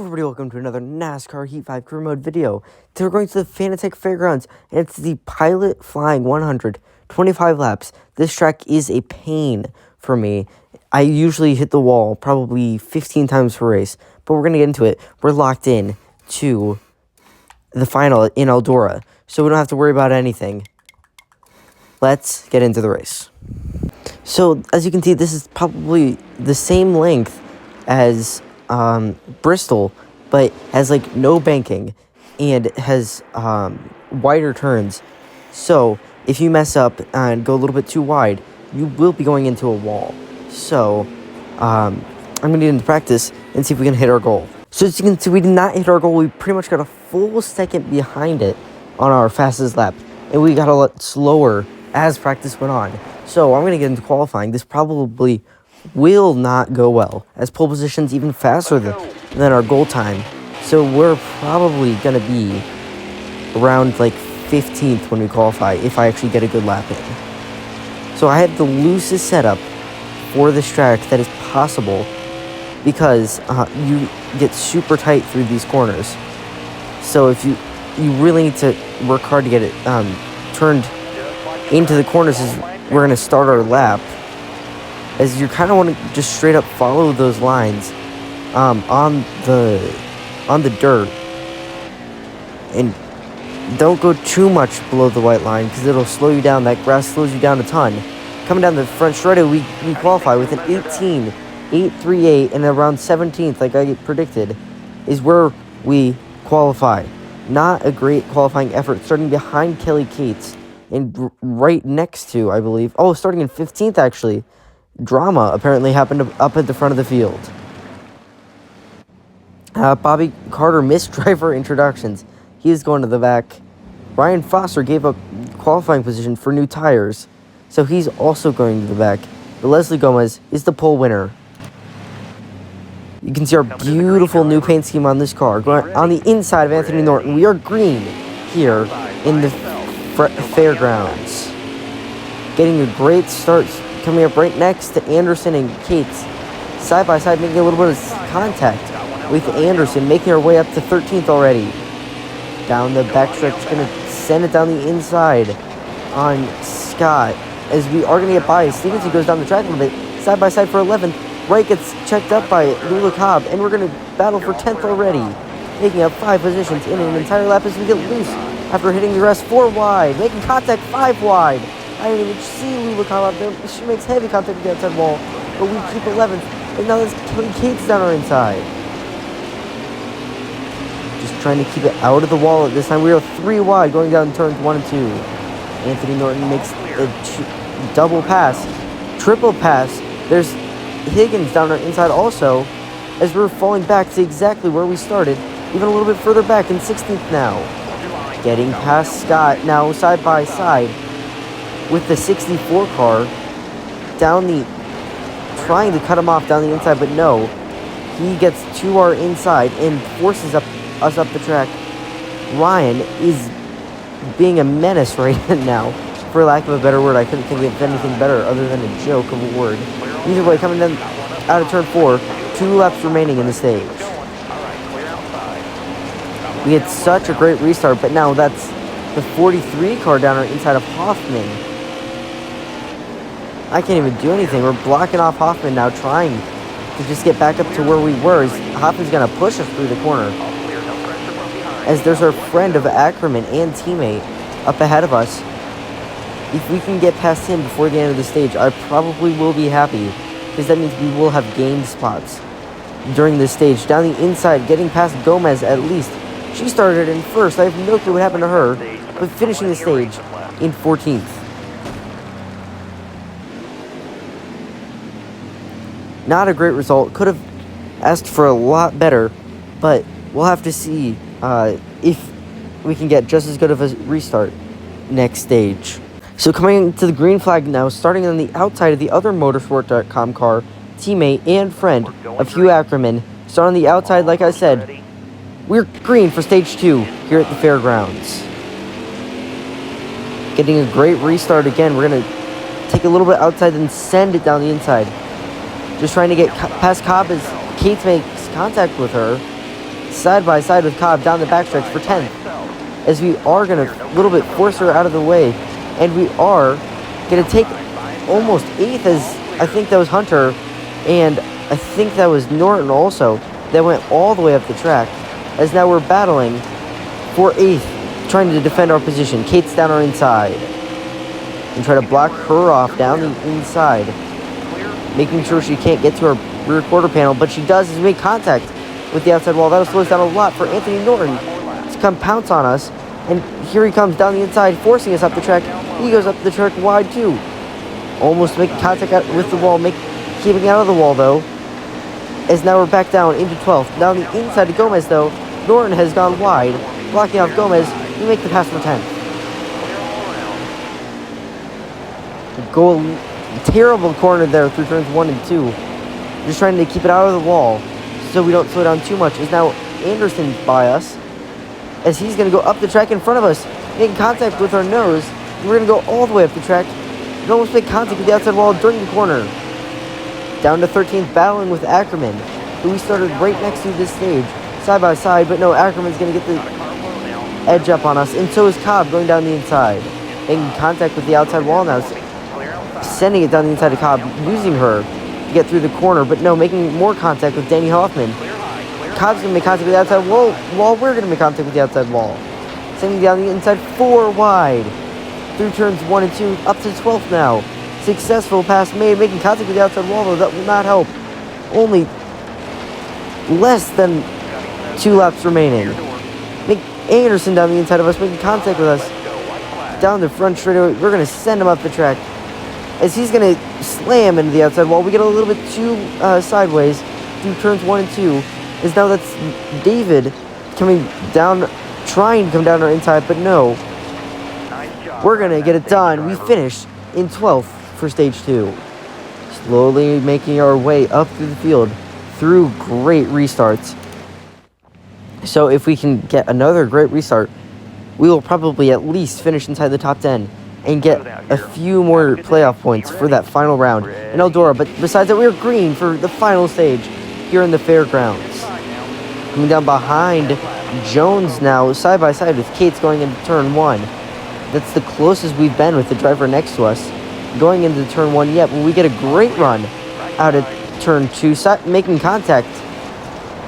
everybody, welcome to another NASCAR Heat 5 Career Mode video. Today we're going to the Fanatec Fairgrounds, and it's the Pilot Flying 100, 25 laps. This track is a pain for me. I usually hit the wall probably 15 times per race, but we're going to get into it. We're locked in to the final in Eldora, so we don't have to worry about anything. Let's get into the race. So, as you can see, this is probably the same length as Bristol, but has like no banking and has wider turns. So if you mess up and go a little bit too wide, you will be going into a wall. So I'm gonna get into practice and see if we can hit our goal. So as you can see, we did not hit our goal. We pretty much got a full second behind it on our fastest lap, and we got a lot slower as practice went on. So I'm gonna get into qualifying. This probably will not go well, as pole position's even faster than our goal time. So we're probably going to be around like 15th when we qualify, if I actually get a good lap in. So I have the loosest setup for this track that is possible, because you get super tight through these corners. So if you really need to work hard to get it turned into the corners as we're going to start our lap, as you kind of want to just straight up follow those lines on the dirt, and don't go too much below the white line because it'll slow you down. That grass slows you down a ton. Coming down the front straightaway, we qualify with an 18.838, and around 17th, like I predicted, is where we qualify. Not a great qualifying effort, starting behind Kelly Cates and right next to, I believe, starting in 15th actually. Drama apparently happened up at the front of the field. Bobby Carter missed driver introductions. He is going to the back. Ryan Foster gave up qualifying position for new tires, so he's also going to the back. But Leslie Gomez is the pole winner. You can see our beautiful new paint scheme on this car. Going on the inside of Anthony Norton. We are green here in the fairgrounds. Getting a great start. Coming up right next to Anderson and Cates, side by side, making a little bit of contact with Anderson, making our way up to 13th already. Down the backstretch, going to send it down the inside on Scott, as we are going to get by. Stevenson goes down the track a little bit, side by side for 11th. Wright gets checked up by Lula Cobb, and we're going to battle for 10th already, making up 5 positions in an entire lap as we get loose after hitting the rest 4 wide, making contact 5 wide. I didn't even see Lula Cobb out there. She makes heavy contact with the outside wall, but we keep 11th. And now there's Kelly Cates down our inside. Just trying to keep it out of the wall at this time. We are 3 wide going down turns 1 and 2. Anthony Norton makes a double pass, triple pass. There's Higgins down our inside also, as we're falling back to exactly where we started, even a little bit further back in 16th now. Getting past Scott now side by side with the 64 car trying to cut him off down the inside, but no, he gets to our inside and forces us up the track. Ryan is being a menace right now, for lack of a better word. I couldn't think of anything better other than a joke of a word. Either way, coming down out of turn 4, 2 laps remaining in the stage. We had such a great restart, but now that's the 43 car down our inside of Hoffman. I can't even do anything. We're blocking off Hoffman now, trying to just get back up to where we were. Hoffman's going to push us through the corner, as there's our friend of Ackerman and teammate up ahead of us. If we can get past him before the end of the stage, I probably will be happy, because that means we will have gained spots during this stage. Down the inside, getting past Gomez at least. She started in first. I have no clue what happened to her, but finishing the stage in 14th. Not a great result. Could have asked for a lot better, but we'll have to see if we can get just as good of a restart next stage. So coming to the green flag now, starting on the outside of the other motorsport.com car, teammate and friend of Hugh Ackerman. Start on the outside, like I said. We're green for stage 2 here at the fairgrounds. Getting a great restart again. We're going to take a little bit outside and send it down the inside. Just trying to get past Cobb as Cates makes contact with her. side by side with Cobb down the backstretch for 10th. As we are going to a little bit force her out of the way. And we are going to take almost 8th, as I think that was Hunter. And I think that was Norton also. That went all the way up the track. As now we're battling for 8th, trying to defend our position. Kate's down our inside. And try to block her off down the inside. Making sure she can't get to her rear quarter panel. But she does, as we make contact with the outside wall. That'll slow us down a lot for Anthony Norton to come pounce on us. And here he comes down the inside, forcing us up the track. He goes up the track wide too. Almost making contact with the wall, keeping out of the wall though. As now we're back down into 12th. Down the inside to Gomez though. Norton has gone wide, blocking off Gomez. We make the pass for 10th. Terrible corner there through turns 1 and 2. Just trying to keep it out of the wall so we don't slow down too much. As now Anderson's by us. As he's going to go up the track in front of us, making contact with our nose. We're going to go all the way up the track and almost make contact with the outside wall during the corner. Down to 13th, battling with Ackerman, who we started right next to this stage, side by side, but no, Ackerman's going to get the edge up on us, and so is Cobb going down the inside. Making contact with the outside wall now, sending it down the inside of Cobb, using her to get through the corner, but no, making more contact with Danny Hoffman. Cobb's going to make contact with the outside wall, while we're going to make contact with the outside wall. Sending down the inside 4 wide. Through turns 1 and 2, up to 12th now. Successful pass made, making contact with the outside wall, though that will not help. Only less than 2 laps remaining. Anderson down the inside of us, making contact with us. Down the front straightaway, we're going to send him up the track. As he's going to slam into the outside wall, we get a little bit too sideways through turns 1 and 2. As now that's David coming down, trying to come down our inside, but no. We're going to get it done. We finish in 12th for stage 2. Slowly making our way up through the field through great restarts. So if we can get another great restart, we will probably at least finish inside the top 10 and get a few more playoff points for that final round in Eldora. But besides that, we're green for the final stage here in the fairgrounds. Coming down behind Jones now, side by side with Cates going into turn 1. That's the closest we've been with the driver next to us going into turn 1 yet. But we get a great run out of turn 2, making contact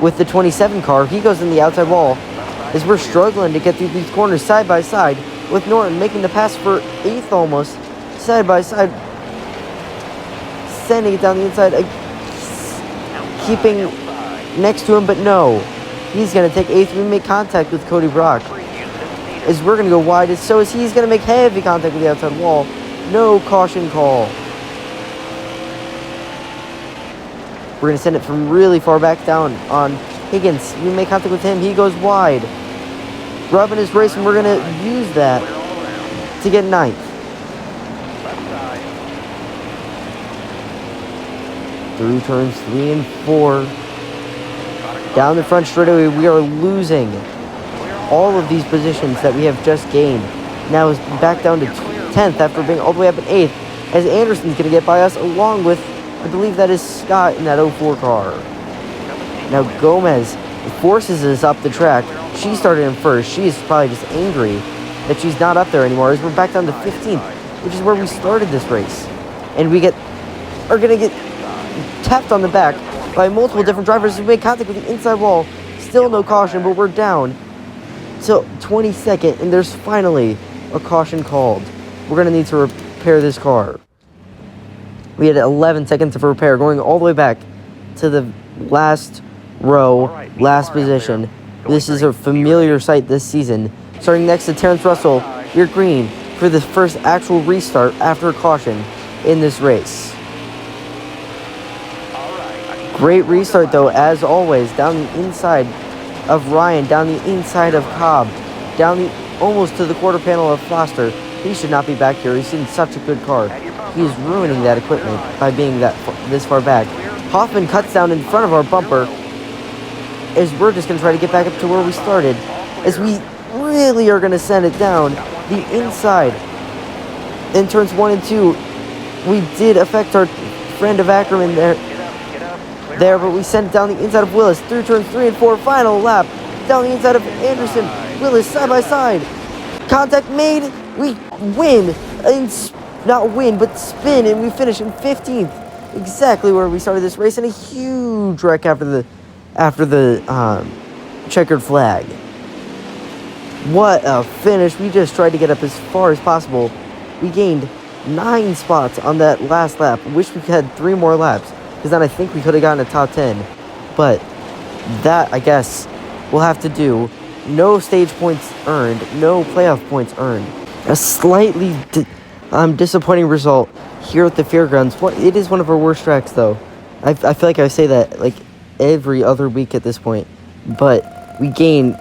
with the 27 car. He goes in the outside wall as we're struggling to get through these corners side by side with Norton making the pass for 8th almost, side by side, sending it down the inside, keeping next to him, but no. He's going to take 8th. We make contact with Cody Brock. As we're going to go wide, so is he's going to make heavy contact with the outside wall. No caution call. We're going to send it from really far back down on Higgins. We make contact with him. He goes wide. Rubbing his race, and we're going to use that to get 9th. Through turns 3 and 4. Down the front straightaway, we are losing all of these positions that we have just gained. Now is back down to 10th after being all the way up in 8th, as Anderson's going to get by us along with, I believe that is Scott in that 04 car. Now Gomez forces us up the track. She started in first. She is probably just angry that she's not up there anymore, as we're back down to 15th, which is where we started this race. And we are going to get tapped on the back by multiple different drivers who make contact with the inside wall. Still no caution, but we're down till 22nd, and there's finally a caution called. We're going to need to repair this car. We had 11 seconds of repair, going all the way back to the last row, last position. This is a familiar sight this season. Starting next to Terrence Russell, you're green for the first actual restart after a caution in this race. Great restart though, as always, down the inside of Ryan, down the inside of Cobb, almost to the quarter panel of Foster. He should not be back here. He's in such a good car. He is ruining that equipment by being this far back. Hoffman cuts down in front of our bumper, as we're just going to try to get back up to where we started, as we really are going to send it down the inside. In turns 1 and 2, we did affect our friend of Ackerman there, there, but we sent it down the inside of Willis. Through turns 3 and 4, final lap. Down the inside of Anderson. Willis side by side. Contact made. We win. And not win, but spin, and we finish in 15th. Exactly where we started this race, and a huge wreck after the checkered flag. What a finish. We just tried to get up as far as possible. We gained 9 spots on that last lap. Wish we had 3 more laps, because then I think we could have gotten a top 10. But that, I guess, we'll have to do. No stage points earned. No playoff points earned. A slightly disappointing result here at the fairgrounds. It is one of our worst tracks, though. I feel like I say that like every other week at this point. But we gain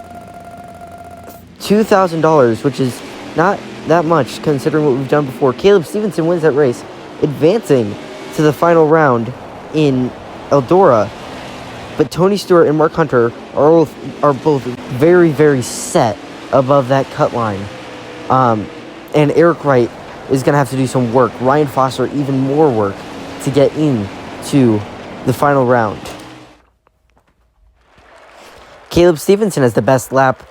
$2,000, which is not that much considering what we've done before. Caleb Stevenson wins that race, advancing to the final round in Eldora. But Tony Stewart and Mark Hunter are both very, very set above that cut line. And Eric Wright is going to have to do some work. Ryan Foster, even more work to get into the final round. Caleb Stevenson has the best lap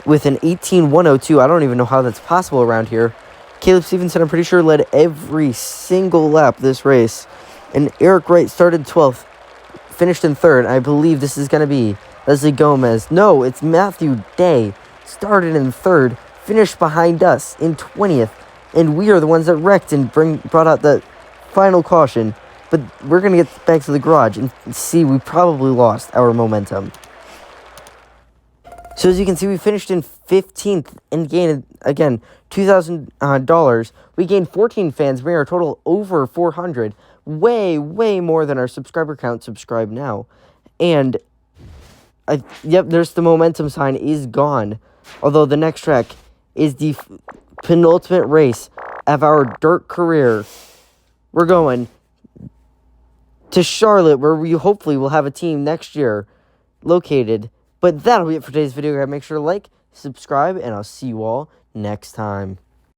with an 18.102. I don't even know how that's possible around here. Caleb Stevenson, I'm pretty sure, led every single lap this race. And Eric Wright started 12th, finished in 3rd. I believe this is going to be Leslie Gomez. No, it's Matthew Day. Started in 3rd, finished behind us in 20th. And we are the ones that wrecked and brought out the final caution. But we're going to get back to the garage and see we probably lost our momentum. So as you can see, we finished in 15th and gained, again, $2,000. We gained 14 fans, bringing our total over 400. Way, way more than our subscriber count. Subscribe now. And, yep, there's the momentum sign is gone. Although the next track is the penultimate race of our dirt career. We're going to Charlotte, where we hopefully will have a team next year located. But that'll be it for today's video. Make sure to like, subscribe, and I'll see you all next time.